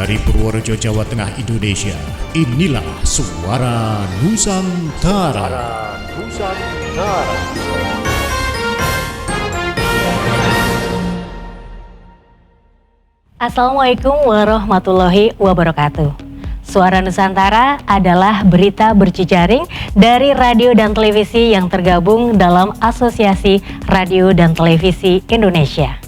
Dari Purworejo, Jawa Tengah, Indonesia, inilah Suara Nusantara. Assalamualaikum warahmatullahi wabarakatuh. Suara Nusantara adalah berita berjejaring dari radio dan televisi yang tergabung dalam Asosiasi Radio dan Televisi Indonesia.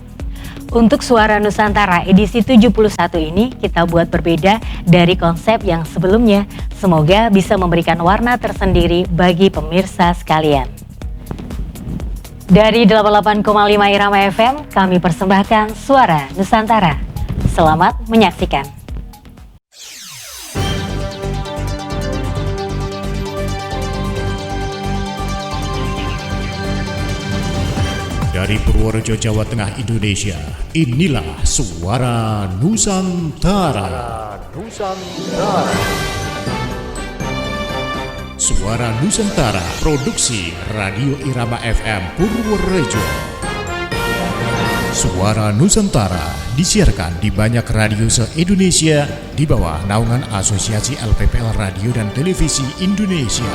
Untuk Suara Nusantara edisi 71 ini kita buat berbeda dari konsep yang sebelumnya. Semoga bisa memberikan warna tersendiri bagi pemirsa sekalian. Dari 88,5 Irama FM kami persembahkan Suara Nusantara. Selamat menyaksikan. Dari Purworejo, Jawa Tengah, Indonesia, inilah Suara Nusantara. Suara Nusantara, produksi Radio Irama FM Purworejo. Suara Nusantara disiarkan di banyak radio se-Indonesia di bawah naungan Asosiasi LPPL Radio dan Televisi Indonesia.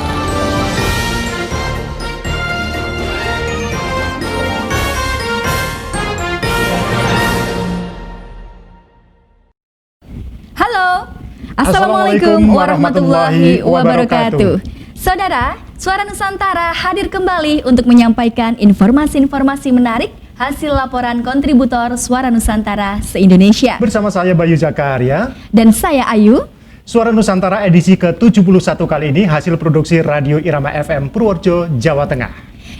Assalamualaikum warahmatullahi wabarakatuh. Saudara, Suara Nusantara hadir kembali untuk menyampaikan informasi-informasi menarik hasil laporan kontributor Suara Nusantara se-Indonesia. Bersama saya Bayu Zakaria dan saya Ayu. Suara Nusantara edisi ke-71 kali ini hasil produksi Radio Irama FM Purworejo, Jawa Tengah.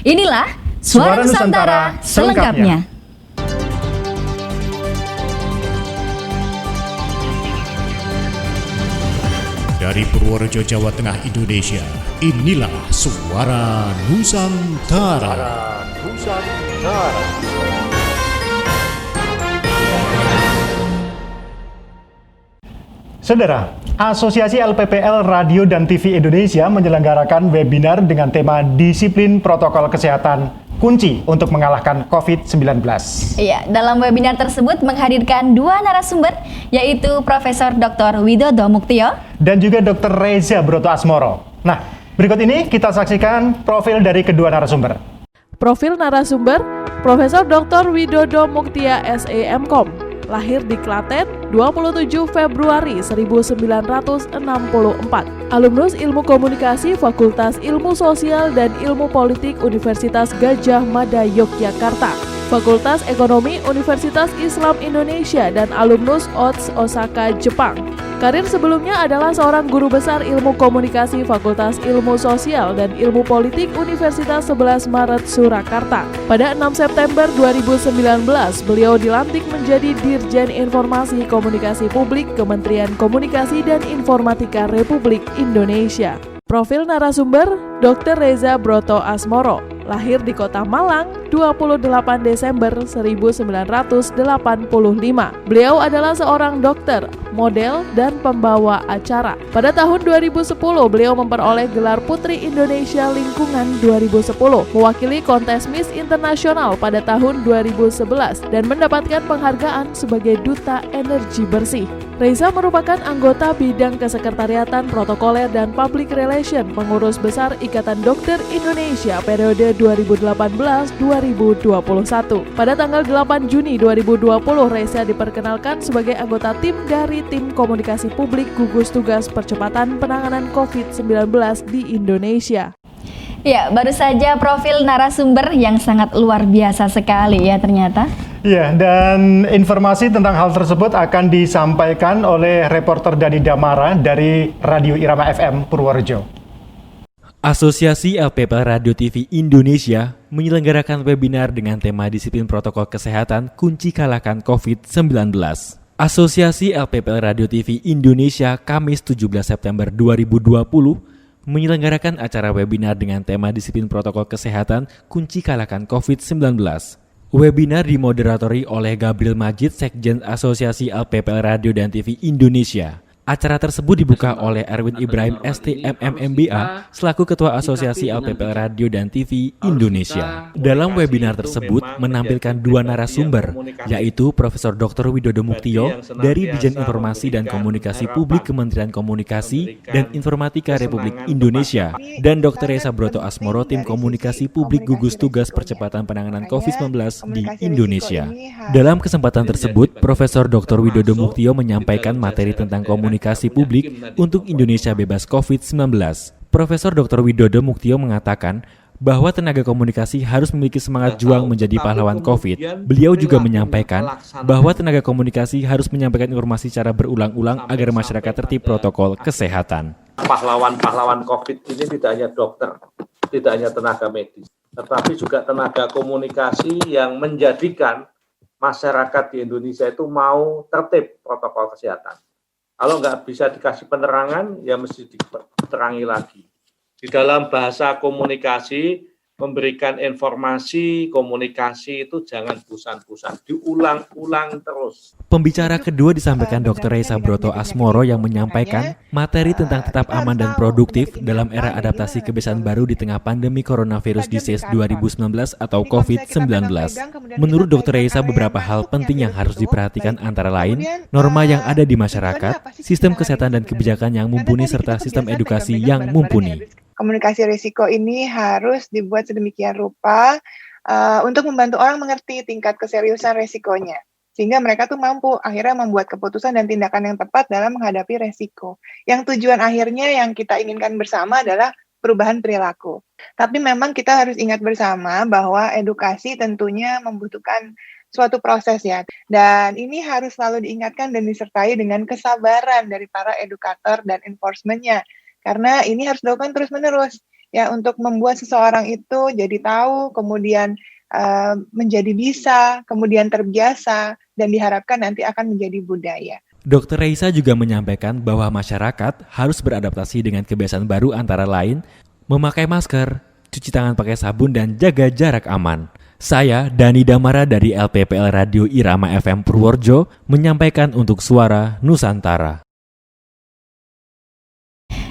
Inilah Suara Nusantara selengkapnya. Dari Purworejo, Jawa Tengah, Indonesia, inilah Suara Nusantara. Saudara, Asosiasi LPPL Radio dan TV Indonesia menyelenggarakan webinar dengan tema Disiplin Protokol Kesehatan Kunci untuk mengalahkan COVID-19. Iya, dalam webinar tersebut menghadirkan dua narasumber, yaitu Profesor Dr. Widodo Muktio dan juga Dr. Reza Broto Asmoro. Nah, berikut ini kita saksikan profil dari kedua narasumber. Profil narasumber, Profesor Dr. Widodo Muktio SEMKOM, lahir di Klaten 27 Februari 1964. Alumnus Ilmu Komunikasi Fakultas Ilmu Sosial dan Ilmu Politik Universitas Gadjah Mada Yogyakarta, Fakultas Ekonomi Universitas Islam Indonesia dan alumnus OTS Osaka, Jepang. Karir sebelumnya adalah seorang guru besar Ilmu Komunikasi Fakultas Ilmu Sosial dan Ilmu Politik Universitas 11 Maret Surakarta. Pada 6 September 2019, beliau dilantik menjadi Dirjen Informasi Komunikasi Publik Kementerian Komunikasi dan Informatika Republik Indonesia. Profil narasumber, Dr. Reza Broto Asmoro, lahir di Kota Malang 28 Desember 1985. Beliau adalah seorang dokter, model, dan pembawa acara. Pada tahun 2010, beliau memperoleh gelar Putri Indonesia Lingkungan 2010, mewakili kontes Miss Internasional pada tahun 2011, dan mendapatkan penghargaan sebagai Duta Energi Bersih. Reza merupakan anggota bidang kesekretariatan protokoler dan public relation pengurus besar Ikatan Dokter Indonesia periode 2018-2021. Pada tanggal 8 Juni 2020, Reza diperkenalkan sebagai anggota tim dari Tim Komunikasi Publik Gugus Tugas Percepatan Penanganan COVID-19 di Indonesia. Ya, baru saja profil narasumber yang sangat luar biasa sekali ya ternyata. Ya, dan informasi tentang hal tersebut akan disampaikan oleh reporter Dani Damara dari Radio Irama FM Purworejo. Asosiasi LPPL Radio TV Indonesia menyelenggarakan webinar dengan tema Disiplin Protokol Kesehatan Kunci Kalahkan COVID-19. Asosiasi LPPL Radio TV Indonesia Kamis 17 September 2020 menyelenggarakan acara webinar dengan tema Disiplin Protokol Kesehatan Kunci Kalahkan COVID-19. Webinar dimoderatori oleh Gabriel Majid, Sekjen Asosiasi LPPL Radio dan TV Indonesia. Acara tersebut dibuka oleh Erwin Ibrahim STMM-MBA selaku Ketua Asosiasi LPPL Radio dan TV Indonesia. Dalam webinar tersebut menampilkan dua narasumber, yaitu Profesor Dr. Widodo Muktio dari Dijen Informasi dan Komunikasi Publik Kementerian Komunikasi dan Informatika Republik Indonesia dan Dr. Reza Broto Asmoro Tim Komunikasi Publik Gugus Tugas Percepatan Penanganan COVID-19 di Indonesia. Dalam kesempatan tersebut, Profesor Dr. Widodo Muktio menyampaikan materi tentang komunikasi publik untuk Indonesia bebas COVID-19. Profesor Dr. Widodo Muktio mengatakan bahwa tenaga komunikasi harus memiliki semangat juang menjadi pahlawan COVID. Beliau juga menyampaikan bahwa tenaga komunikasi harus menyampaikan informasi secara berulang-ulang agar masyarakat tertib protokol kesehatan. Pahlawan-pahlawan COVID ini tidak hanya dokter, tidak hanya tenaga medis, tetapi juga tenaga komunikasi yang menjadikan masyarakat di Indonesia itu mau tertib protokol kesehatan. Kalau nggak bisa dikasih penerangan, ya mesti diterangi lagi. Di dalam bahasa komunikasi, memberikan informasi, komunikasi itu jangan bosan-bosan, diulang-ulang terus. Pembicara kedua disampaikan Dr. Reza Broto Asmoro yang menyampaikan materi tentang tetap aman dan produktif dalam era adaptasi kebiasaan baru di tengah pandemi coronavirus disease 2019 atau COVID-19. Menurut Dr. Reza, beberapa hal penting yang harus diperhatikan antara lain, norma yang ada di masyarakat, sistem kesehatan dan kebijakan yang mumpuni, serta sistem edukasi yang mumpuni. Komunikasi risiko ini harus dibuat sedemikian rupa untuk membantu orang mengerti tingkat keseriusan risikonya. Sehingga mereka tuh mampu akhirnya membuat keputusan dan tindakan yang tepat dalam menghadapi risiko. Yang tujuan akhirnya yang kita inginkan bersama adalah perubahan perilaku. Tapi memang kita harus ingat bersama bahwa edukasi tentunya membutuhkan suatu proses ya. Dan ini harus selalu diingatkan dan disertai dengan kesabaran dari para edukator dan enforcement-nya. Karena ini harus dilakukan terus-menerus ya untuk membuat seseorang itu jadi tahu, kemudian menjadi bisa, kemudian terbiasa, dan diharapkan nanti akan menjadi budaya. Dr. Reza juga menyampaikan bahwa masyarakat harus beradaptasi dengan kebiasaan baru antara lain memakai masker, cuci tangan pakai sabun, dan jaga jarak aman. Saya, Dani Damara dari LPPL Radio Irama FM Purworejo, menyampaikan untuk Suara Nusantara.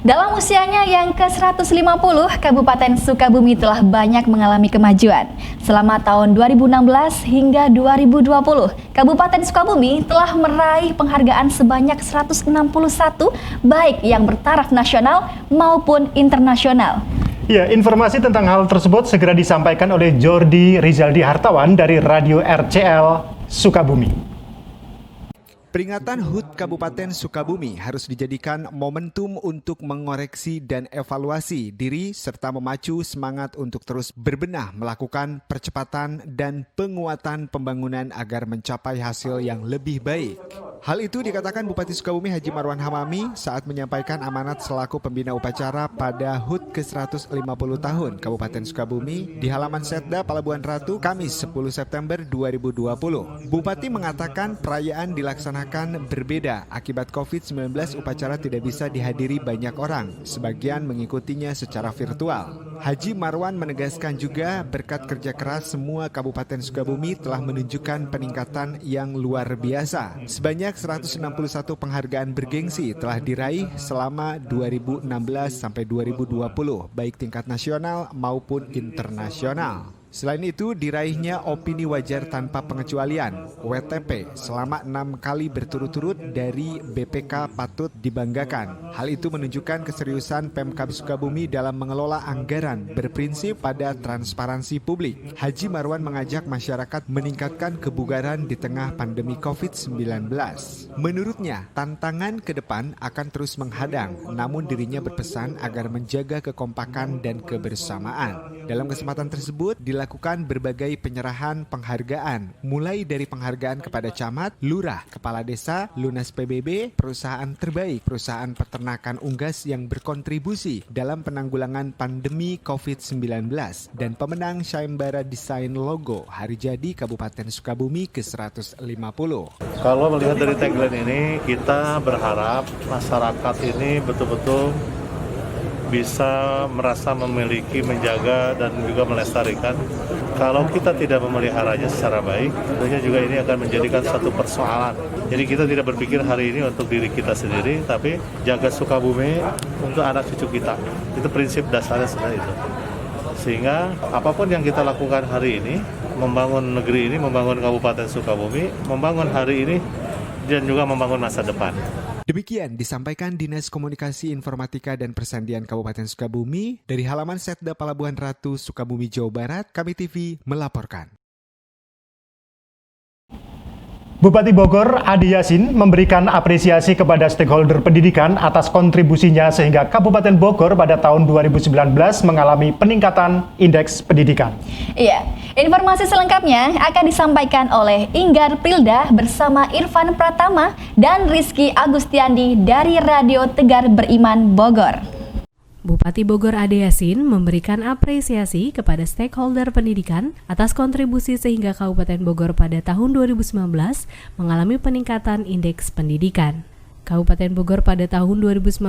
Dalam usianya yang ke-150, Kabupaten Sukabumi telah banyak mengalami kemajuan. Selama tahun 2016 hingga 2020, Kabupaten Sukabumi telah meraih penghargaan sebanyak 161, baik yang bertaraf nasional maupun internasional. Ya, informasi tentang hal tersebut segera disampaikan oleh Jordi Rizaldi Hartawan dari Radio RCL Sukabumi. Peringatan HUT Kabupaten Sukabumi harus dijadikan momentum untuk mengoreksi dan evaluasi diri serta memacu semangat untuk terus berbenah melakukan percepatan dan penguatan pembangunan agar mencapai hasil yang lebih baik. Hal itu dikatakan Bupati Sukabumi Haji Marwan Hamami saat menyampaikan amanat selaku pembina upacara pada HUT ke-150 tahun Kabupaten Sukabumi di halaman Setda Palabuhan Ratu Kamis 10 September 2020. Bupati mengatakan perayaan dilaksanakan berbeda akibat COVID-19. Upacara tidak bisa dihadiri banyak orang, sebagian mengikutinya secara virtual. Haji Marwan menegaskan juga berkat kerja keras semua Kabupaten Sukabumi telah menunjukkan peningkatan yang luar biasa. Sebanyak 161 penghargaan bergengsi telah diraih selama 2016 sampai 2020, baik tingkat nasional maupun internasional. Selain itu, diraihnya opini wajar tanpa pengecualian (WTP) selama 6 kali berturut-turut dari BPK patut dibanggakan. Hal itu menunjukkan keseriusan Pemkab Sukabumi dalam mengelola anggaran berprinsip pada transparansi publik. Haji Marwan mengajak masyarakat meningkatkan kebugaran di tengah pandemi COVID-19. Menurutnya, tantangan ke depan akan terus menghadang, namun dirinya berpesan agar menjaga kekompakan dan kebersamaan. Dalam kesempatan tersebut, dilakukan berbagai penyerahan penghargaan, mulai dari penghargaan kepada camat, lurah, kepala desa, lunas PBB, perusahaan terbaik, perusahaan peternakan unggas yang berkontribusi dalam penanggulangan pandemi COVID-19, dan pemenang Sayembara Desain Logo Hari Jadi Kabupaten Sukabumi ke-150. Kalau melihat dari tagline ini, kita berharap masyarakat ini betul-betul bisa merasa memiliki, menjaga, dan juga melestarikan. Kalau kita tidak memeliharanya secara baik, tentunya juga ini akan menjadikan satu persoalan. Jadi kita tidak berpikir hari ini untuk diri kita sendiri, tapi jaga Sukabumi untuk anak cucu kita. Itu prinsip dasarnya sebenarnya itu. Sehingga apapun yang kita lakukan hari ini, membangun negeri ini, membangun Kabupaten Sukabumi, membangun hari ini, dan juga membangun masa depan. Demikian disampaikan Dinas Komunikasi Informatika dan Persandian Kabupaten Sukabumi dari halaman Setda Pelabuhan Ratu, Sukabumi, Jawa Barat. Kami TV melaporkan. Bupati Bogor, Ade Yasin, memberikan apresiasi kepada stakeholder pendidikan atas kontribusinya sehingga Kabupaten Bogor pada tahun 2019 mengalami peningkatan indeks pendidikan. Iya, informasi selengkapnya akan disampaikan oleh Inggar Prilda bersama Irfan Pratama dan Rizky Agustiandi dari Radio Tegar Beriman Bogor. Bupati Bogor Ade Yasin memberikan apresiasi kepada stakeholder pendidikan atas kontribusi sehingga Kabupaten Bogor pada tahun 2019 mengalami peningkatan indeks pendidikan. Kabupaten Bogor pada tahun 2019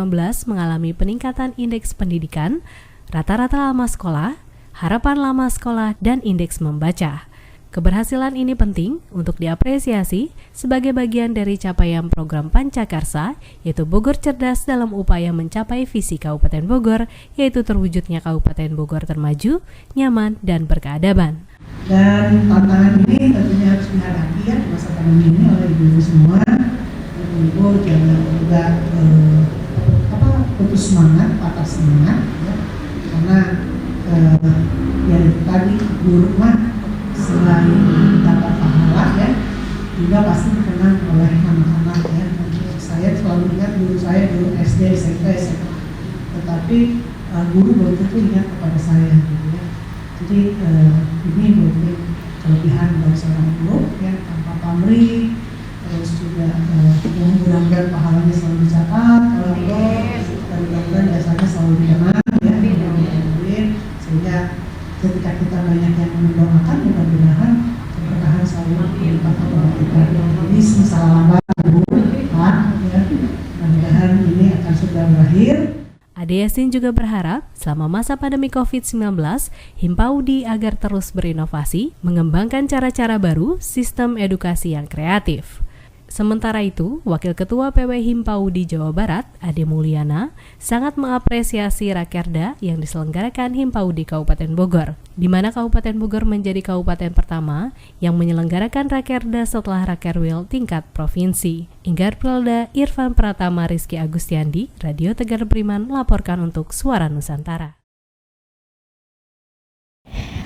mengalami peningkatan indeks pendidikan, rata-rata lama sekolah, harapan lama sekolah, dan indeks membaca. Keberhasilan ini penting untuk diapresiasi sebagai bagian dari capaian program Pancakarsa, yaitu Bogor Cerdas dalam upaya mencapai visi Kabupaten Bogor, yaitu terwujudnya Kabupaten Bogor termaju, nyaman, dan berkeadaban. Dan tantangan ini tentunya harus dihadapi ya di masa pandemi ini oleh ibu-ibu semua. Ibu jangan juga putus semangat, patah semangat, ya. Karena ya tadi guru mah selain dapat pahala ya, juga pasti dikenang oleh anak-anak ya. Saya selalu ingat guru saya dulu SD, SMP, SMA, tetapi guru belum tentu ingat kepada saya gitu ya. Jadi ini mungkin kelebihan dari seorang guru ya, tanpa pamrih, terus juga mudah-mudahan pahalanya selalu dicatat oleh Allah, dan mudah-mudahan jasanya selalu dikenang ya, sehingga ketika kita banyak yang mendoakan, mudah-mudahan keberkahan selalu dilipat kepada kita. Ini masalah lambat, Bu, Pak, ya. Mudah-mudahan ini akan segera berakhir. Ade Yasin juga berharap selama masa pandemi COVID-19, Himpaudi agar terus berinovasi, mengembangkan cara-cara baru, sistem edukasi yang kreatif. Sementara itu, Wakil Ketua PW Himpaudi Jawa Barat, Ade Mulyana, sangat mengapresiasi Rakerda yang diselenggarakan Himpaudi Kabupaten Bogor, di mana Kabupaten Bogor menjadi kabupaten pertama yang menyelenggarakan Rakerda setelah Rakerwil tingkat provinsi. Inggar Prilda, Irfan Pratama, Rizky Agustiandi, Radio Tegar Beriman melaporkan untuk Suara Nusantara.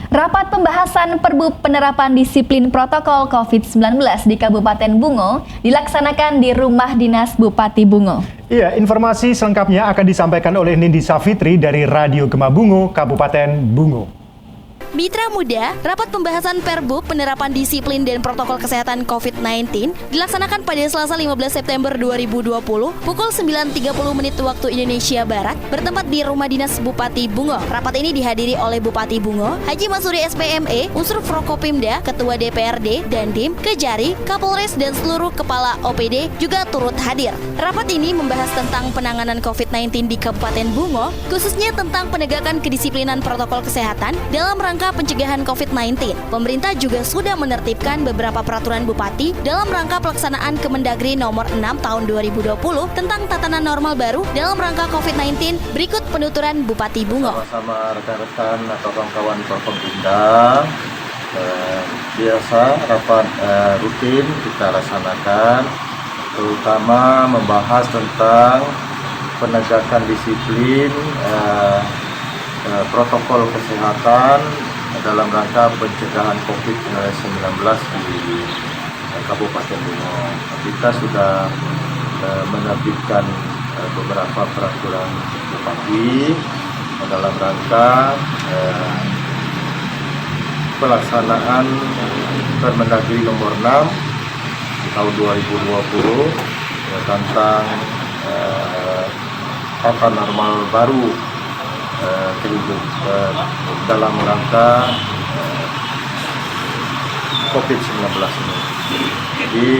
Rapat pembahasan Perbup penerapan disiplin protokol COVID-19 di Kabupaten Bungo dilaksanakan di Rumah Dinas Bupati Bungo. Iya, informasi selengkapnya akan disampaikan oleh Nindi Safitri dari Radio Gema Bungo, Kabupaten Bungo. Mitra Muda, rapat pembahasan Perbup penerapan disiplin dan protokol kesehatan COVID-19 dilaksanakan pada Selasa 15 September 2020 pukul 9.30 waktu Indonesia Barat bertempat di Rumah Dinas Bupati Bungo. Rapat ini dihadiri oleh Bupati Bungo, Haji Masuri SPME, Unsur Prokopimda, Ketua DPRD, Dandim, Kejari, Kapolres, dan seluruh kepala OPD juga turut hadir. Rapat ini membahas tentang penanganan COVID-19 di Kabupaten Bungo, khususnya tentang penegakan kedisiplinan protokol kesehatan dalam rangka pencegahan COVID-19. Pemerintah juga sudah menertibkan beberapa peraturan bupati dalam rangka pelaksanaan Kemendagri nomor 6 tahun 2020 tentang tatanan normal baru dalam rangka COVID-19. Berikut penuturan Bupati Bungo. Sama rekan-rekan atau kawan-kawan Forkompimda, biasa rapat rutin kita laksanakan, terutama membahas tentang penegakan disiplin protokol kesehatan dalam rangka pencegahan COVID-19 di Kabupaten Bungo. Kita sudah menerbitkan beberapa peraturan bupati dalam rangka pelaksanaan Permendagri nomor 6 tahun 2020 tentang tata normal baru dalam rangka COVID-19 ini. Jadi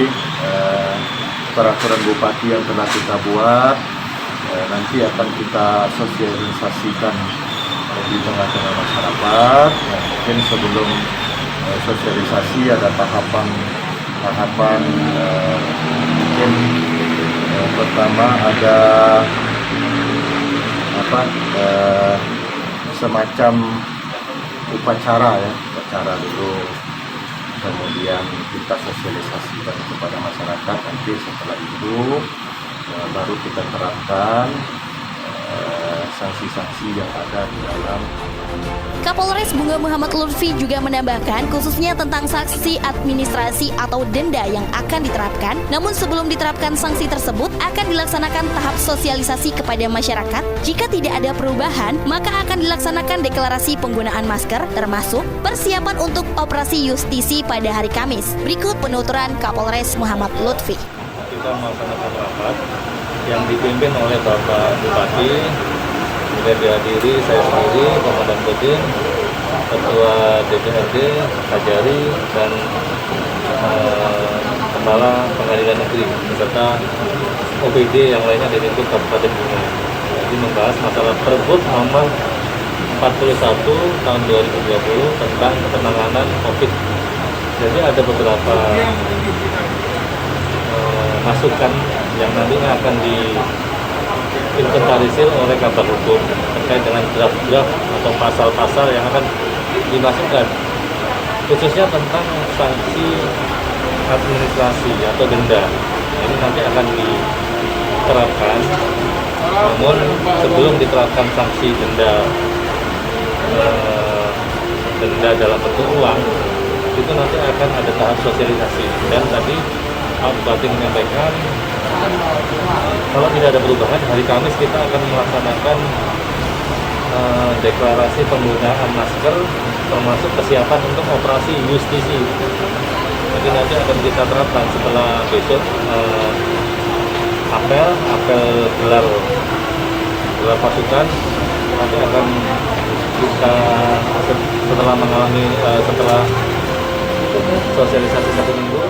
peraturan bupati yang telah kita buat nanti akan kita sosialisasikan di tengah-tengah masyarakat. Mungkin sebelum sosialisasi ada tahapan mungkin pertama ada semacam upacara dulu, kemudian kita sosialisasikan kepada masyarakat. Nanti setelah itu baru kita terapkan sanksi-sanksi yang ada di dalam. Kapolres Bunga Muhammad Lutfi juga menambahkan khususnya tentang sanksi administrasi atau denda yang akan diterapkan. Namun sebelum diterapkan sanksi tersebut akan dilaksanakan tahap sosialisasi kepada masyarakat. Jika tidak ada perubahan, maka akan dilaksanakan deklarasi penggunaan masker termasuk persiapan untuk operasi justisi pada hari Kamis. Berikut penuturan Kapolres Muhammad Lutfi. Kita melaksanakan rapat yang dipimpin oleh Bapak Bupati, kemudian dihadiri saya sendiri, Komandan Kodim, Ketua DPRD, Kajari, dan Kepala Pengadilan Negeri, beserta OPD yang lainnya dari lingkup Kabupaten Bunga. Jadi membahas masalah Pergub nomor 41 tahun 2020 tentang penanganan COVID. Jadi ada beberapa masukan yang nantinya akan diinventarisir oleh Kabar Hukum terkait dengan draft-draft atau pasal-pasal yang akan dimasukkan, khususnya tentang sanksi administrasi atau denda. Ini nanti akan diterapkan, namun sebelum diterapkan sanksi denda dalam bentuk uang, itu nanti akan ada tahap sosialisasi. Dan tadi Pak Bupati menyampaikan kalau tidak ada perubahan, hari Kamis kita akan melaksanakan deklarasi penggunaan masker termasuk persiapan untuk operasi justisi. Jadi nanti akan kita terapkan setelah besok apel gelar pasukan. Nanti akan kita setelah sosialisasi 1 minggu.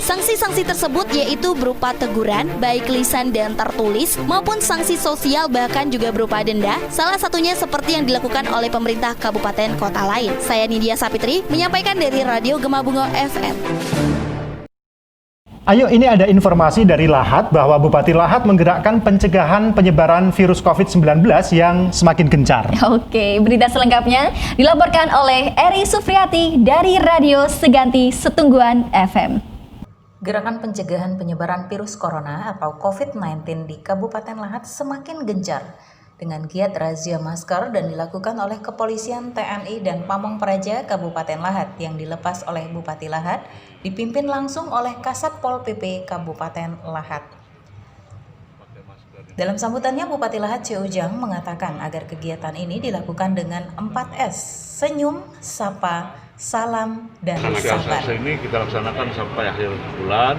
Sanksi-sanksi tersebut yaitu berupa teguran, baik lisan dan tertulis, maupun sanksi sosial bahkan juga berupa denda, salah satunya seperti yang dilakukan oleh pemerintah kabupaten kota lain. Saya Nindya Sapitri, menyampaikan dari Radio Gema Bungo FM. Ayo, ini ada informasi dari Lahat bahwa Bupati Lahat menggerakkan pencegahan penyebaran virus COVID-19 yang semakin gencar. Oke, berita selengkapnya dilaporkan oleh Eri Sufriati dari Radio Seganti Setungguan FM. Gerakan pencegahan penyebaran virus corona atau COVID-19 di Kabupaten Lahat semakin gencar dengan giat razia masker dan dilakukan oleh Kepolisian, TNI, dan Pamong Praja Kabupaten Lahat yang dilepas oleh Bupati Lahat, dipimpin langsung oleh Kasat Pol PP Kabupaten Lahat. Dalam sambutannya, Bupati Lahat C. Ujang mengatakan agar kegiatan ini dilakukan dengan 4S, senyum, sapa, salam, dan sabar. Ini kita laksanakan sampai akhir bulan.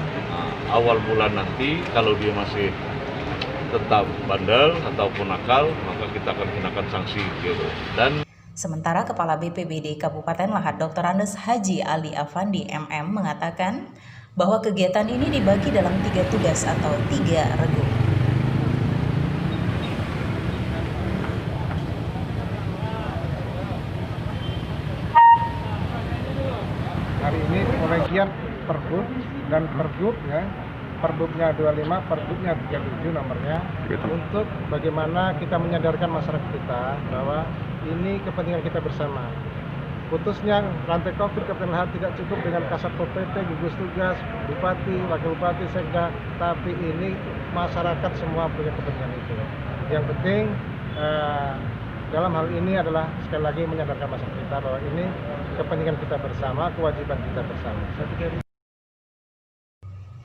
Awal bulan nanti kalau dia masih tetap bandel ataupun nakal, maka kita akan kenakan sanksi gitu. Dan sementara Kepala BPBD Kabupaten Lahat Dr. Andes Haji Ali Afandi MM mengatakan bahwa kegiatan ini dibagi dalam 3 tugas atau 3 regu. Hari ini pembagian Pergub dan Pergub ya, Perbubnya 25, Perbubnya 37 nomornya, untuk bagaimana kita menyadarkan masyarakat kita bahwa ini kepentingan kita bersama. Putusnya rantai COVID Kabupaten Lahat tidak cukup dengan Kasat Pol PP, gugus tugas, Bupati, Wakil Bupati, Sekda, tapi ini masyarakat semua punya kepentingan itu. Yang penting dalam hal ini adalah sekali lagi menyadarkan masyarakat kita bahwa ini kepentingan kita bersama, kewajiban kita bersama.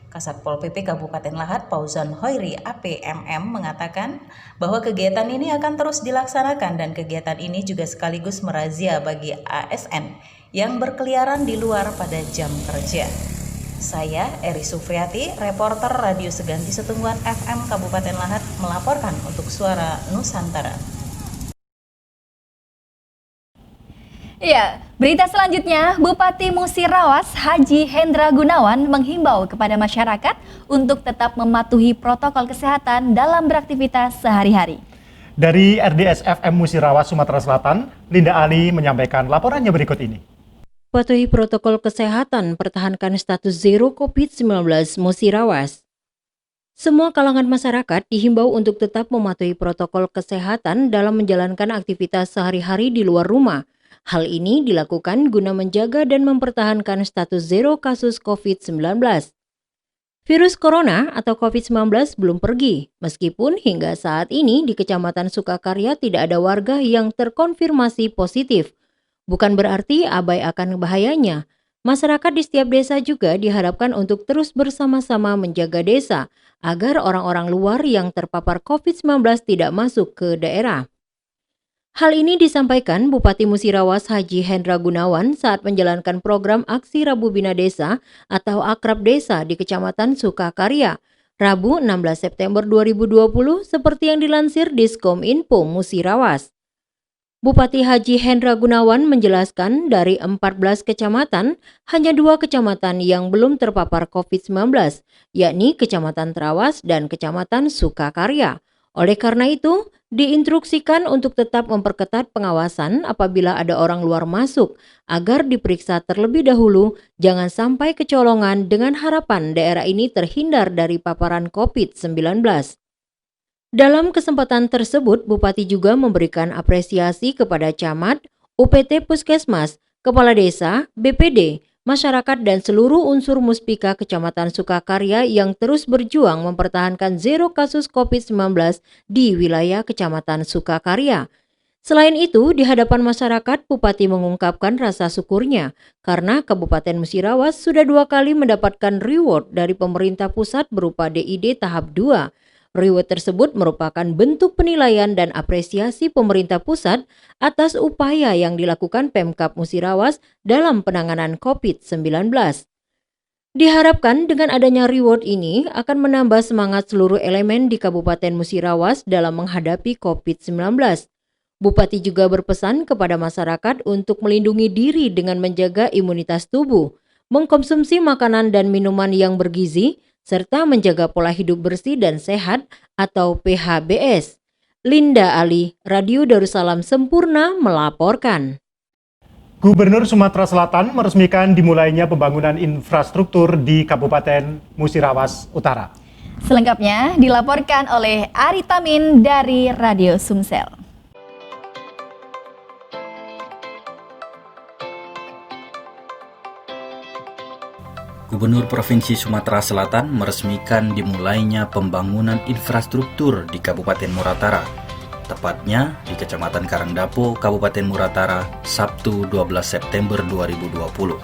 Kasat Pol PP Kabupaten Lahat Fauzan Hoiri APMM mengatakan bahwa kegiatan ini akan terus dilaksanakan dan kegiatan ini juga sekaligus merazia bagi ASN yang berkeliaran di luar pada jam kerja. Saya Eri Sufriati, reporter Radio Seganti Setungguan FM Kabupaten Lahat melaporkan untuk Suara Nusantara. Ya, berita selanjutnya, Bupati Musirawas Haji Hendra Gunawan menghimbau kepada masyarakat untuk tetap mematuhi protokol kesehatan dalam beraktivitas sehari-hari. Dari RDS FM Musirawas, Sumatera Selatan, Linda Ali menyampaikan laporannya berikut ini. Patuhi protokol kesehatan, pertahankan status zero COVID-19 Musirawas. Semua kalangan masyarakat dihimbau untuk tetap mematuhi protokol kesehatan dalam menjalankan aktivitas sehari-hari di luar rumah. Hal ini dilakukan guna menjaga dan mempertahankan status zero kasus COVID-19. Virus corona atau COVID-19 belum pergi, meskipun hingga saat ini di Kecamatan Sukakarya tidak ada warga yang terkonfirmasi positif. Bukan berarti abai akan bahayanya. Masyarakat di setiap desa juga diharapkan untuk terus bersama-sama menjaga desa agar orang-orang luar yang terpapar COVID-19 tidak masuk ke daerah. Hal ini disampaikan Bupati Musirawas Haji Hendra Gunawan saat menjalankan program Aksi Rabu Bina Desa atau Akrab Desa di Kecamatan Sukakarya, Rabu 16 September 2020 seperti yang dilansir Diskominfo Musirawas. Bupati Haji Hendra Gunawan menjelaskan dari 14 kecamatan, hanya 2 kecamatan yang belum terpapar COVID-19, yakni Kecamatan Trawas dan Kecamatan Sukakarya. Oleh karena itu, diinstruksikan untuk tetap memperketat pengawasan apabila ada orang luar masuk, agar diperiksa terlebih dahulu, jangan sampai kecolongan dengan harapan daerah ini terhindar dari paparan COVID-19. Dalam kesempatan tersebut, Bupati juga memberikan apresiasi kepada camat, UPT Puskesmas, Kepala Desa, BPD, masyarakat dan seluruh unsur Muspika Kecamatan Sukakarya yang terus berjuang mempertahankan zero kasus COVID-19 di wilayah Kecamatan Sukakarya. Selain itu, di hadapan masyarakat, Bupati mengungkapkan rasa syukurnya karena Kabupaten Musirawas sudah 2 kali mendapatkan reward dari pemerintah pusat berupa DID tahap 2. Reward tersebut merupakan bentuk penilaian dan apresiasi pemerintah pusat atas upaya yang dilakukan Pemkab Musirawas dalam penanganan COVID-19. Diharapkan dengan adanya reward ini akan menambah semangat seluruh elemen di Kabupaten Musirawas dalam menghadapi COVID-19. Bupati juga berpesan kepada masyarakat untuk melindungi diri dengan menjaga imunitas tubuh, mengkonsumsi makanan dan minuman yang bergizi, serta menjaga pola hidup bersih dan sehat atau PHBS. Linda Ali, Radio Darussalam Sempurna melaporkan. Gubernur Sumatera Selatan meresmikan dimulainya pembangunan infrastruktur di Kabupaten Musirawas Utara. Selengkapnya dilaporkan oleh Ari Tamin dari Radio Sumsel. Gubernur Provinsi Sumatera Selatan meresmikan dimulainya pembangunan infrastruktur di Kabupaten Muratara, tepatnya di Kecamatan Karangdapo, Kabupaten Muratara, Sabtu 12 September 2020.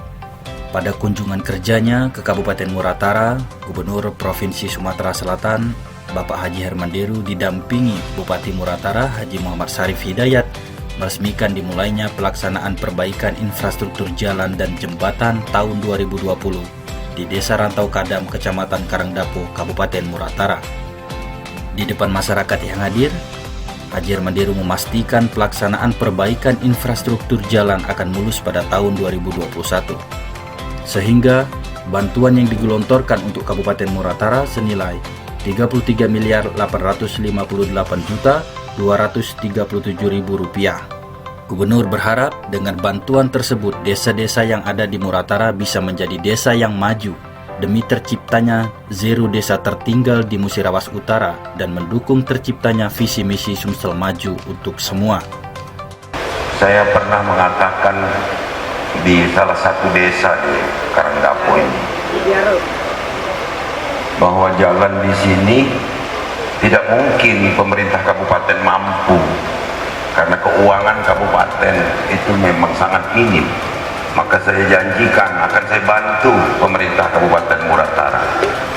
Pada kunjungan kerjanya ke Kabupaten Muratara, Gubernur Provinsi Sumatera Selatan, Bapak Haji Hermanderu didampingi Bupati Muratara Haji Muhammad Syarif Hidayat meresmikan dimulainya pelaksanaan perbaikan infrastruktur jalan dan jembatan tahun 2020 di Desa Rantau Kadam, Kecamatan Karangdapo, Kabupaten Muratara. Di depan masyarakat yang hadir, Haji Hermanderu memastikan pelaksanaan perbaikan infrastruktur jalan akan mulus pada tahun 2021. Sehingga bantuan yang digelontorkan untuk Kabupaten Muratara senilai Rp33.858.237.000. Gubernur berharap dengan bantuan tersebut desa-desa yang ada di Muratara bisa menjadi desa yang maju demi terciptanya zero desa tertinggal di Musirawas Utara dan mendukung terciptanya visi misi Sumsel Maju untuk semua. Saya pernah mengatakan di salah satu desa di Karangdapo ini bahwa jalan di sini tidak mungkin pemerintah kabupaten mampu, karena keuangan kabupaten itu memang sangat minim. Maka saya janjikan akan saya bantu pemerintah Kabupaten Muratara,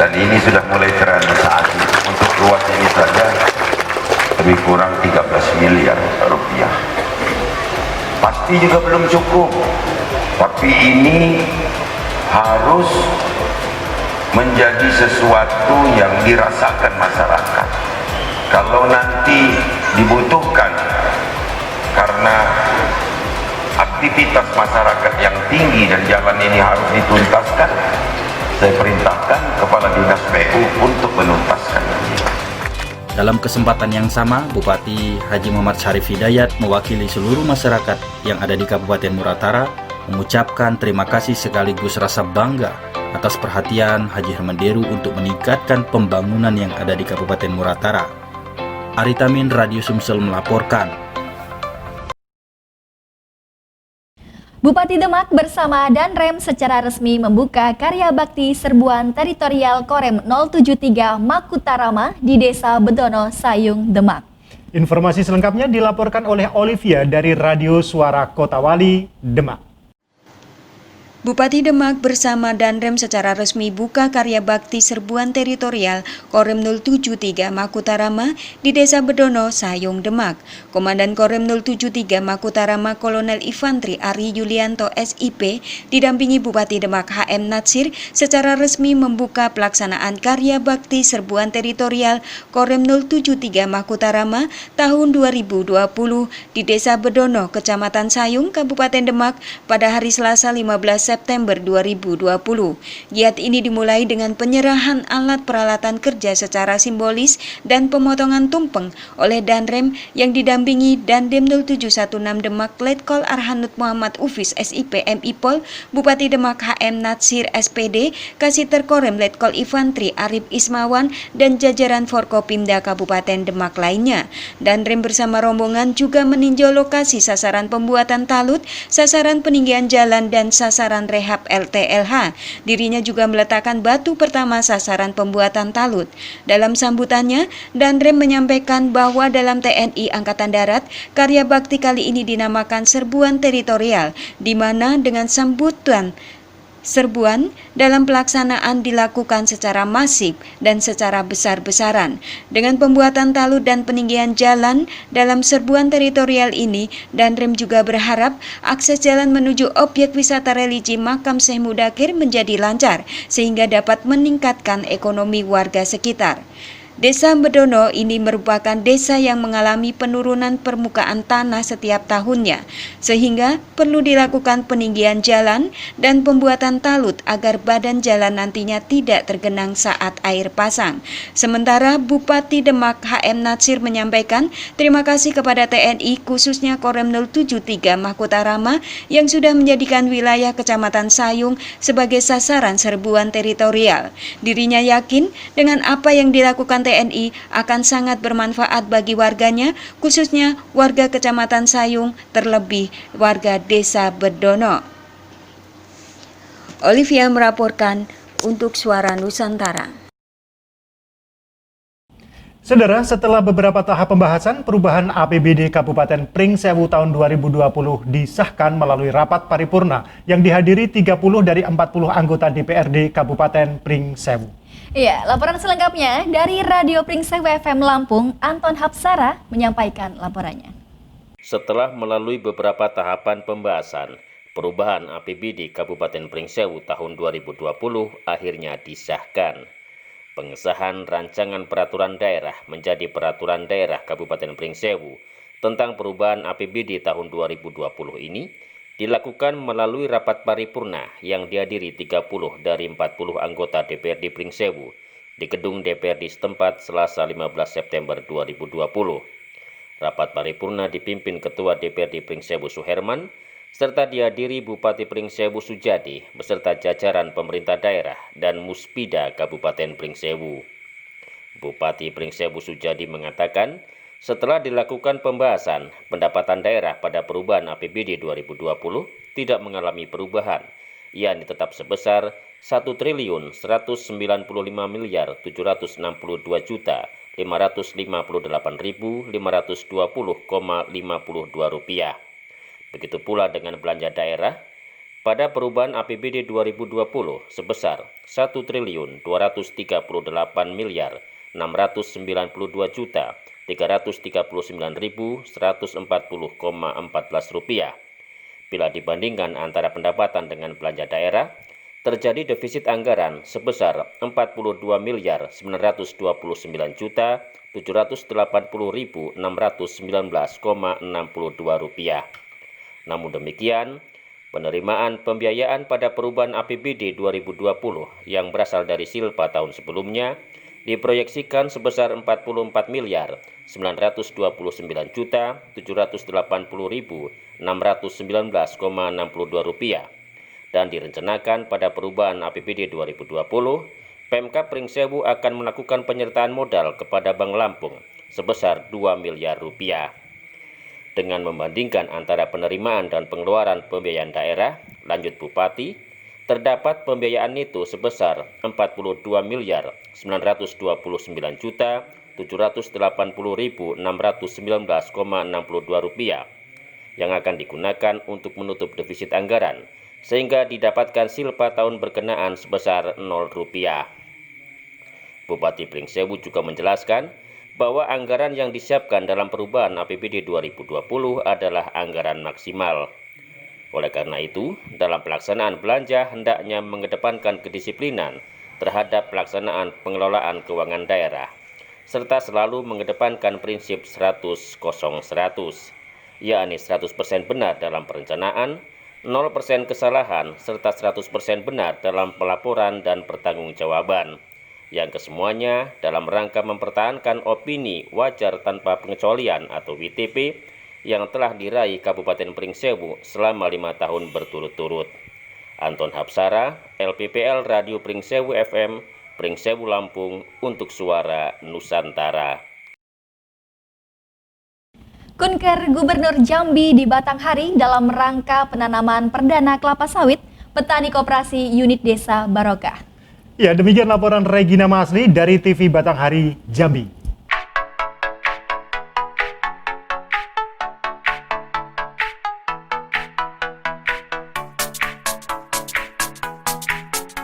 dan ini sudah mulai terrealisasi. Untuk ruas ini saja lebih kurang 13 miliar rupiah. Pasti juga belum cukup, tapi ini harus menjadi sesuatu yang dirasakan masyarakat. Kalau nanti dibutuhkan karena aktivitas masyarakat yang tinggi dan jalan ini harus dituntaskan, saya perintahkan Kepala Dinas PU untuk menuntaskan. Dalam kesempatan yang sama, Bupati Haji Muhammad Syarif Hidayat mewakili seluruh masyarakat yang ada di Kabupaten Muratara mengucapkan terima kasih sekaligus rasa bangga atas perhatian Haji Hermanderu untuk meningkatkan pembangunan yang ada di Kabupaten Muratara. Aritamin Radio Sumsel melaporkan. Bupati Demak bersama Danrem secara resmi membuka karya bakti serbuan teritorial Korem 073 Makutarama di Desa Bedono, Sayung, Demak. Informasi selengkapnya dilaporkan oleh Olivia dari Radio Suara Kota Wali, Demak. Bupati Demak bersama Danrem secara resmi buka karya bakti serbuan teritorial Korem 073 Makutarama di Desa Bedono, Sayung, Demak. Komandan Korem 073 Makutarama Kolonel Infantri Ari Yulianto SIP didampingi Bupati Demak HM Natsir secara resmi membuka pelaksanaan karya bakti serbuan teritorial Korem 073 Makutarama tahun 2020 di Desa Bedono, Kecamatan Sayung, Kabupaten Demak pada hari Selasa 15 September 2020. Giat ini dimulai dengan penyerahan alat peralatan kerja secara simbolis dan pemotongan tumpeng oleh Danrem yang didampingi Dandim 0716 Demak Letkol Arhanud Muhammad Ufis SIP MIPol, Bupati Demak HM Natsir SPD, Kasiter Korem Letkol Infantri Arif Ismawan, dan jajaran Forkopimda Kabupaten Demak lainnya. Danrem bersama rombongan juga meninjau lokasi sasaran pembuatan talut, sasaran peninggian jalan, dan sasaran rehab LTLH. Dirinya juga meletakkan batu pertama sasaran pembuatan talut. Dalam sambutannya, Danrem menyampaikan bahwa dalam TNI Angkatan Darat, karya bakti kali ini dinamakan serbuan teritorial, di mana dengan sambutan serbuan dalam pelaksanaan dilakukan secara masif dan secara besar-besaran. Dengan pembuatan talut dan peninggian jalan dalam serbuan teritorial ini, Danrem juga berharap akses jalan menuju objek wisata religi Makam Syekh Mudakir menjadi lancar sehingga dapat meningkatkan ekonomi warga sekitar. Desa Bedono ini merupakan desa yang mengalami penurunan permukaan tanah setiap tahunnya, sehingga perlu dilakukan peninggian jalan dan pembuatan talut agar badan jalan nantinya tidak tergenang saat air pasang. Sementara Bupati Demak HM Natsir menyampaikan terima kasih kepada TNI khususnya Korem 073 Makutarama yang sudah menjadikan wilayah Kecamatan Sayung sebagai sasaran serbuan teritorial. Dirinya yakin dengan apa yang dilakukan TNI akan sangat bermanfaat bagi warganya, khususnya warga Kecamatan Sayung, terlebih warga Desa Bedono. Olivia melaporkan untuk Suara Nusantara. Saudara, setelah beberapa tahap pembahasan, perubahan APBD Kabupaten Pringsewu tahun 2020 disahkan melalui rapat paripurna yang dihadiri 30 dari 40 anggota DPRD Kabupaten Pringsewu. Iya, laporan selengkapnya dari Radio Pringsewu FM Lampung, Anton Hapsara menyampaikan laporannya. Setelah melalui beberapa tahapan pembahasan, perubahan APBD Kabupaten Pringsewu tahun 2020 akhirnya disahkan. Pengesahan rancangan peraturan daerah menjadi peraturan daerah Kabupaten Pringsewu tentang perubahan APBD tahun 2020 ini dilakukan melalui rapat paripurna yang dihadiri 30 dari 40 anggota DPRD Pringsewu di gedung DPRD setempat Selasa 15 September 2020. Rapat paripurna dipimpin Ketua DPRD Pringsewu Suherman serta dihadiri Bupati Pringsewu Sujadi beserta jajaran pemerintah daerah dan Muspida Kabupaten Pringsewu. Bupati Pringsewu Sujadi mengatakan, setelah dilakukan pembahasan, pendapatan daerah pada perubahan APBD 2020 tidak mengalami perubahan, yakni tetap sebesar 1.955.768.558.520,52 rupiah. Begitu pula dengan belanja daerah pada perubahan APBD 2020 sebesar 1.239.692.339.140,14 rupiah. Bila dibandingkan antara pendapatan dengan belanja daerah, terjadi defisit anggaran sebesar 42.929.780.619,62 rupiah. Namun demikian, penerimaan pembiayaan pada perubahan APBD 2020 yang berasal dari Silpa tahun sebelumnya diproyeksikan sebesar 44.929.780.619,62 rupiah dan direncanakan pada perubahan APBD 2020, Pemkab Pringsewu akan melakukan penyertaan modal kepada Bank Lampung sebesar 2 miliar rupiah. Dengan membandingkan antara penerimaan dan pengeluaran pembiayaan daerah, lanjut Bupati, terdapat pembiayaan neto sebesar 42.929.780.619,62 rupiah yang akan digunakan untuk menutup defisit anggaran, sehingga didapatkan silpa tahun berkenaan sebesar 0 rupiah. Bupati Pringsewu juga menjelaskan bahwa anggaran yang disiapkan dalam perubahan APBD 2020 adalah anggaran maksimal. Oleh karena itu, dalam pelaksanaan belanja hendaknya mengedepankan kedisiplinan terhadap pelaksanaan pengelolaan keuangan daerah, serta selalu mengedepankan prinsip 100-0-100, yakni 100% benar dalam perencanaan, 0% kesalahan, serta 100% benar dalam pelaporan dan pertanggungjawaban, yang kesemuanya dalam rangka mempertahankan opini wajar tanpa pengecualian atau WTP yang telah diraih Kabupaten Pringsewu selama 5 tahun berturut-turut. Anton Hapsara, LPPL Radio Pringsewu FM, Pringsewu Lampung untuk Suara Nusantara. Kunker Gubernur Jambi di Batanghari dalam rangka penanaman perdana kelapa sawit petani koperasi unit desa Barokah. Ya, demikian laporan Regina Masli dari TV Batanghari, Jambi.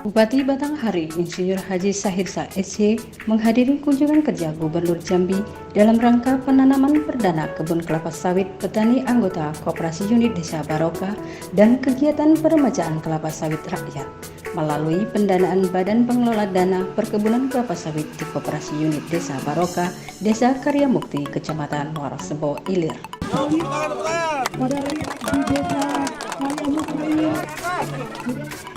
Bupati Batanghari Insinyur Haji Sahirsa SC menghadiri kunjungan kerja Gubernur Jambi dalam rangka penanaman perdana kebun kelapa sawit petani anggota Koperasi Unit Desa Barokah dan kegiatan peremajaan kelapa sawit rakyat melalui pendanaan Badan Pengelola Dana Perkebunan Kelapa Sawit di Koperasi Unit Desa Barokah, Desa Karya Mukti, Kecamatan Muarasebo, Ilir.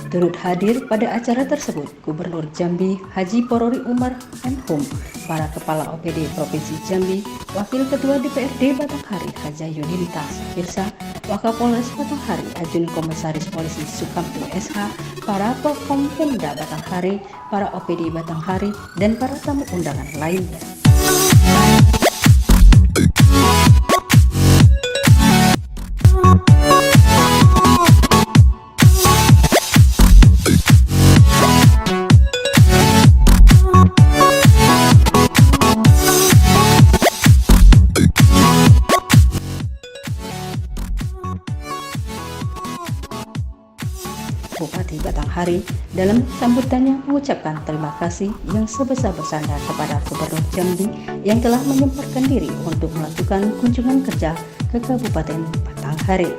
Turut hadir pada acara tersebut Gubernur Jambi Haji Porori Umar M.Hum, para Kepala OPD Provinsi Jambi, Wakil Ketua DPRD Batanghari Haji Yudinta Sahirsa, Wakapolres Batanghari Ajun Komisaris Polisi Sukamto SH, para Pokkom Pemda Batanghari, para OPD Batanghari, dan para tamu undangan lainnya. Bupati Batanghari dalam sambutannya mengucapkan terima kasih yang sebesar-besarnya kepada Gubernur Jambi yang telah menyempatkan diri untuk melakukan kunjungan kerja ke Kabupaten Batanghari.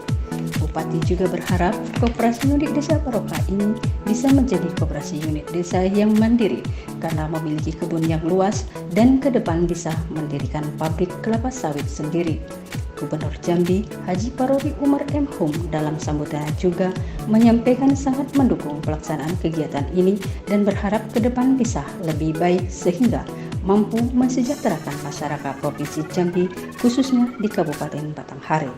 Bupati juga berharap Koperasi Unit Desa Barokah ini bisa menjadi koperasi unit desa yang mandiri karena memiliki kebun yang luas dan ke depan bisa mendirikan pabrik kelapa sawit sendiri. Gubernur Jambi Haji Porori Umar M.Hum dalam sambutannya juga menyampaikan sangat mendukung pelaksanaan kegiatan ini dan berharap ke depan bisa lebih baik sehingga mampu mensejahterakan masyarakat Provinsi Jambi khususnya di Kabupaten Batanghari.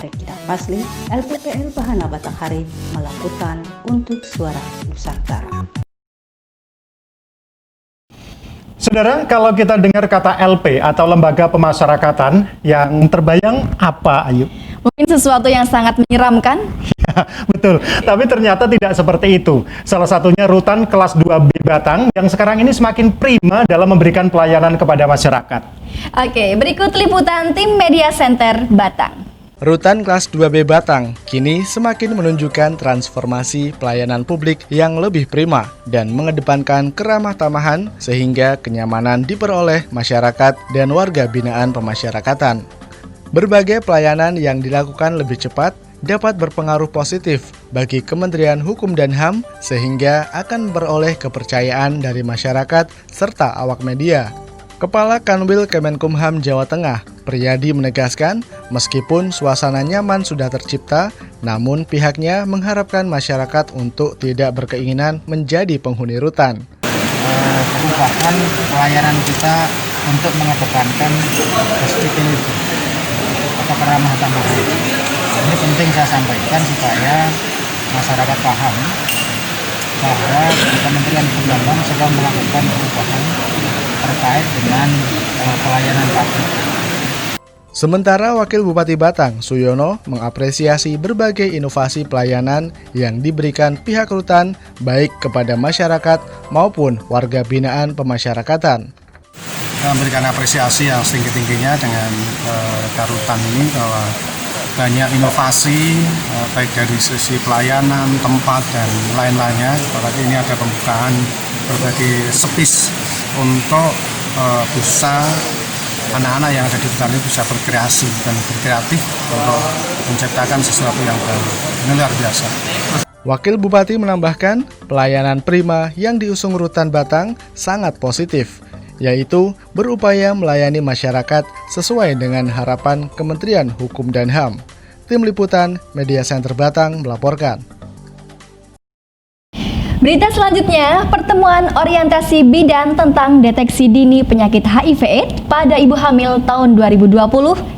Regina Masli, LPPL Bahana Batanghari melaporkan untuk Suara Nusantara. Saudara, kalau kita dengar kata LP atau Lembaga Pemasyarakatan, yang terbayang apa, Ayu? Mungkin sesuatu yang sangat menyeramkan? Ya, betul. Tapi ternyata tidak seperti itu. Salah satunya Rutan Kelas 2B Batang yang sekarang ini semakin prima dalam memberikan pelayanan kepada masyarakat. Oke, berikut liputan tim Media Center Batang. Rutan Kelas 2B Batang kini semakin menunjukkan transformasi pelayanan publik yang lebih prima dan mengedepankan keramah tamahan sehingga kenyamanan diperoleh masyarakat dan warga binaan pemasyarakatan. Berbagai pelayanan yang dilakukan lebih cepat dapat berpengaruh positif bagi Kementerian Hukum dan HAM sehingga akan beroleh kepercayaan dari masyarakat serta awak media. Kepala Kanwil Kemenkumham Jawa Tengah, Priyadi menegaskan, meskipun suasana nyaman sudah tercipta, namun pihaknya mengharapkan masyarakat untuk tidak berkeinginan menjadi penghuni rutan. Perubahan pelayanan kita untuk mengedepankan hospitality atau keramah tamahan. Ini penting saya sampaikan supaya masyarakat paham bahwa Kementerian Hukum dan HAM sedang melakukan perubahan terkait dengan pelayanan publik. Sementara Wakil Bupati Batang, Suyono, mengapresiasi berbagai inovasi pelayanan yang diberikan pihak rutan baik kepada masyarakat maupun warga binaan pemasyarakatan. Kita memberikan apresiasi yang setinggi-tingginya dengan Karutan ini bahwa banyak inovasi baik dari sisi pelayanan, tempat, dan lain-lainnya. Apalagi ini ada pembukaan berbagai space untuk bisa anak-anak yang ada di hutan ini bisa berkreasi dan berkreatif untuk menciptakan sesuatu yang baru. Ini luar biasa. Wakil Bupati menambahkan, pelayanan prima yang diusung Rutan Batang sangat positif, yaitu berupaya melayani masyarakat sesuai dengan harapan Kementerian Hukum dan HAM. Tim Liputan Media Center Batang melaporkan. Berita selanjutnya, pertemuan orientasi bidan tentang deteksi dini penyakit HIV/AIDS pada ibu hamil tahun 2020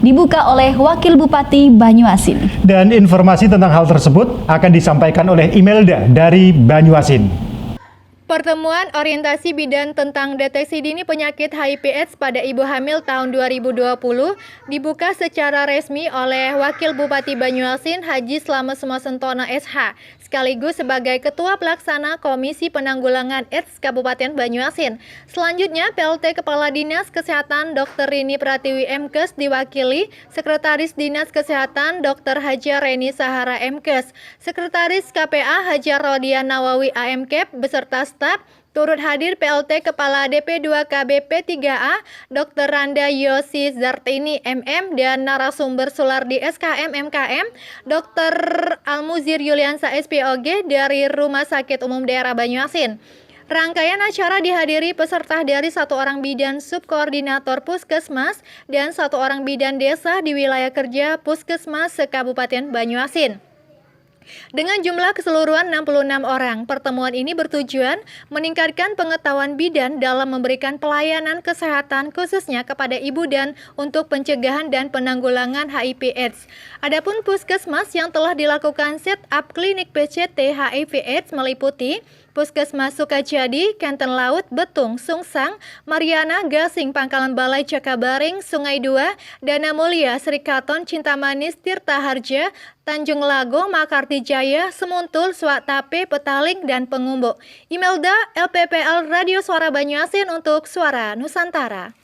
dibuka oleh Wakil Bupati Banyuasin. Dan informasi tentang hal tersebut akan disampaikan oleh Imelda dari Banyuasin. Pertemuan orientasi bidan tentang deteksi dini penyakit HIV/AIDS pada ibu hamil tahun 2020 dibuka secara resmi oleh Wakil Bupati Banyuasin Haji Slamet Sumasentono SH, sekaligus sebagai Ketua Pelaksana Komisi Penanggulangan AIDS Kabupaten Banyuasin. Selanjutnya, PLT Kepala Dinas Kesehatan Dr. Rini Pratiwi MKes diwakili Sekretaris Dinas Kesehatan Dr. Hajar Reni Sahara MKes, Sekretaris KPA Hajar Rodian Nawawi AMKep beserta staf. Turut hadir PLT Kepala DP2KB P3A Dr. Randa Yosi Zartini MM dan narasumber Sulardi SKM MKM Dr. Almuzir Yuliansa SPOG dari Rumah Sakit Umum Daerah Banyuasin. Rangkaian acara dihadiri peserta dari 1 orang bidan subkoordinator Puskesmas dan 1 orang bidan desa di wilayah kerja Puskesmas se-Kabupaten Banyuasin. Dengan jumlah keseluruhan 66 orang, pertemuan ini bertujuan meningkatkan pengetahuan bidan dalam memberikan pelayanan kesehatan khususnya kepada ibu dan untuk pencegahan dan penanggulangan HIV/AIDS. Adapun puskesmas yang telah dilakukan set up klinik PCT HIV/AIDS meliputi Puskesmas Sukajadi, Kenten Laut, Betung, Sungsang, Mariana, Gasing, Pangkalan Balai, Cakabaring, Sungai Dua, Dana Mulia, Srikaton, Cintamanis, Tirta Harja, Tanjung Lago, Makarti Jaya, Semuntul, Swatape, Petaling, dan Pengumbo. Imelda, LPPL Radio Suara Banyuasin untuk Suara Nusantara.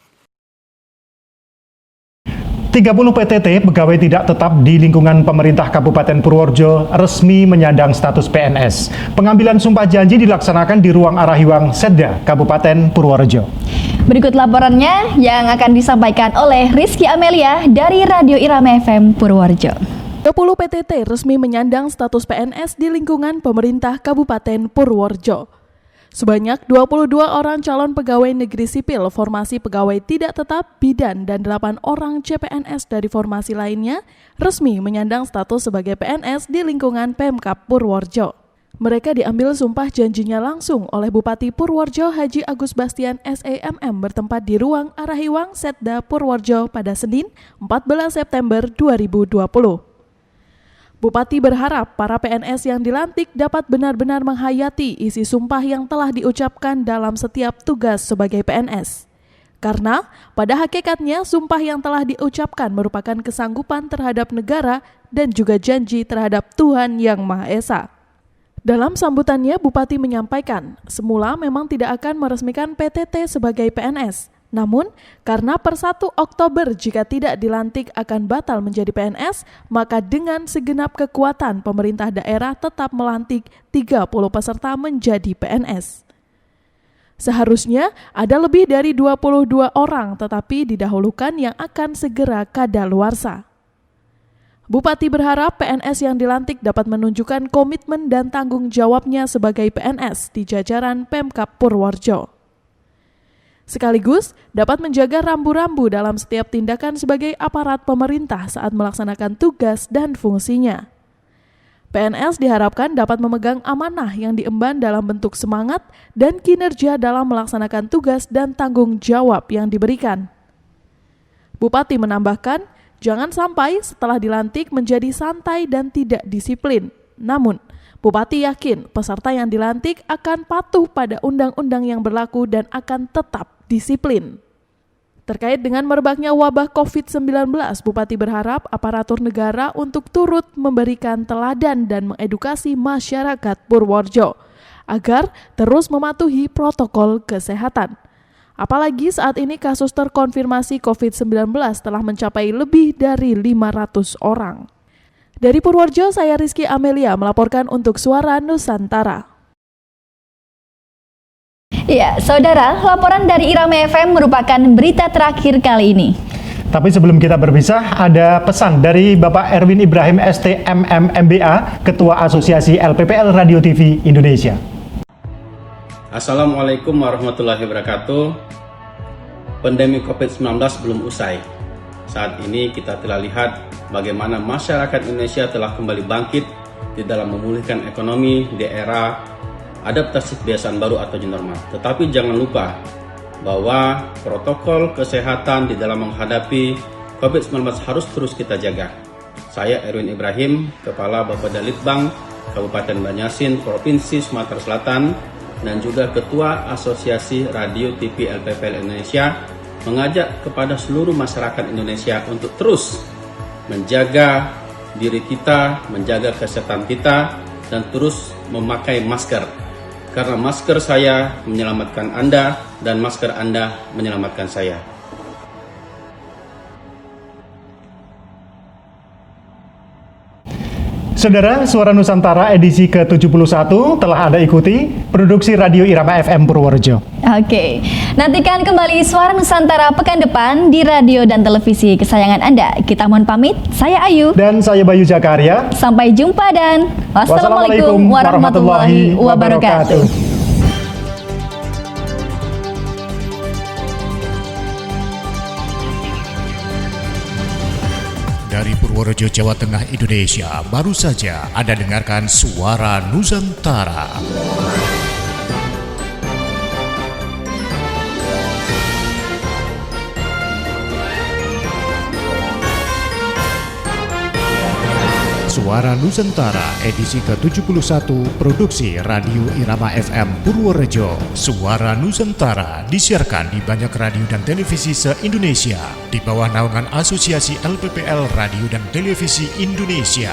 30 PTT pegawai tidak tetap di lingkungan pemerintah Kabupaten Purworejo resmi menyandang status PNS. Pengambilan sumpah janji dilaksanakan di ruang Arahiwang Setda, Kabupaten Purworejo. Berikut laporannya yang akan disampaikan oleh Rizky Amelia dari Radio Irama FM Purworejo. 30 PTT resmi menyandang status PNS di lingkungan pemerintah Kabupaten Purworejo. Sebanyak 22 orang calon pegawai negeri sipil formasi pegawai tidak tetap bidan dan 8 orang CPNS dari formasi lainnya resmi menyandang status sebagai PNS di lingkungan Pemkab Purworejo. Mereka diambil sumpah janjinya langsung oleh Bupati Purworejo Haji Agus Bastian SEMM bertempat di ruang Arahiwang Setda Purworejo pada Senin 14 September 2020. Bupati berharap para PNS yang dilantik dapat benar-benar menghayati isi sumpah yang telah diucapkan dalam setiap tugas sebagai PNS. Karena pada hakikatnya sumpah yang telah diucapkan merupakan kesanggupan terhadap negara dan juga janji terhadap Tuhan Yang Maha Esa. Dalam sambutannya, Bupati menyampaikan, semula memang tidak akan meresmikan PTT sebagai PNS. Namun, karena per 1 Oktober jika tidak dilantik akan batal menjadi PNS, maka dengan segenap kekuatan pemerintah daerah tetap melantik 30 peserta menjadi PNS. Seharusnya ada lebih dari 22 orang tetapi didahulukan yang akan segera kadaluarsa. Bupati berharap PNS yang dilantik dapat menunjukkan komitmen dan tanggung jawabnya sebagai PNS di jajaran Pemkab Purworejo. Sekaligus dapat menjaga rambu-rambu dalam setiap tindakan sebagai aparat pemerintah saat melaksanakan tugas dan fungsinya. PNS diharapkan dapat memegang amanah yang diemban dalam bentuk semangat dan kinerja dalam melaksanakan tugas dan tanggung jawab yang diberikan. Bupati menambahkan, jangan sampai setelah dilantik menjadi santai dan tidak disiplin. Namun, Bupati yakin peserta yang dilantik akan patuh pada undang-undang yang berlaku dan akan tetap disiplin. Terkait dengan merebaknya wabah COVID-19, Bupati berharap aparatur negara untuk turut memberikan teladan dan mengedukasi masyarakat Purworejo agar terus mematuhi protokol kesehatan. Apalagi saat ini kasus terkonfirmasi COVID-19 telah mencapai lebih dari 500 orang. Dari Purworejo, saya Rizky Amelia melaporkan untuk Suara Nusantara. Ya, saudara, laporan dari Irama FM merupakan berita terakhir kali ini. Tapi sebelum kita berpisah, ada pesan dari Bapak Erwin Ibrahim STMM MBA, Ketua Asosiasi LPPL Radio TV Indonesia. Assalamualaikum warahmatullahi wabarakatuh. Pandemi COVID-19 belum usai. Saat ini kita telah lihat bagaimana masyarakat Indonesia telah kembali bangkit di dalam memulihkan ekonomi di era adaptasi kebiasaan baru atau new normal. Tetapi jangan lupa bahwa protokol kesehatan di dalam menghadapi COVID-19 harus terus kita jaga. Saya Erwin Ibrahim, Kepala Bapedalitbang Kabupaten Banjarmasin, Provinsi Sumatera Selatan, dan juga Ketua Asosiasi Radio TV LPPL Indonesia, mengajak kepada seluruh masyarakat Indonesia untuk terus menjaga diri kita, menjaga kesehatan kita, dan terus memakai masker. Karena masker saya menyelamatkan Anda dan masker Anda menyelamatkan saya. Saudara, Suara Nusantara edisi ke-71 telah Anda ikuti, produksi Radio Irama FM Purworejo. Oke, nantikan kembali Suara Nusantara pekan depan di radio dan televisi kesayangan Anda. Kita mohon pamit, saya Ayu. Dan saya Bayu Zakaria. Sampai jumpa dan wassalamualaikum warahmatullahi wabarakatuh. Dari Purworejo, Jawa Tengah, Indonesia, baru saja Anda dengarkan Suara Nusantara. Suara Nusantara edisi ke-71 produksi Radio Irama FM Purworejo. Suara Nusantara disiarkan di banyak radio dan televisi se-Indonesia di bawah naungan Asosiasi LPPL Radio dan Televisi Indonesia.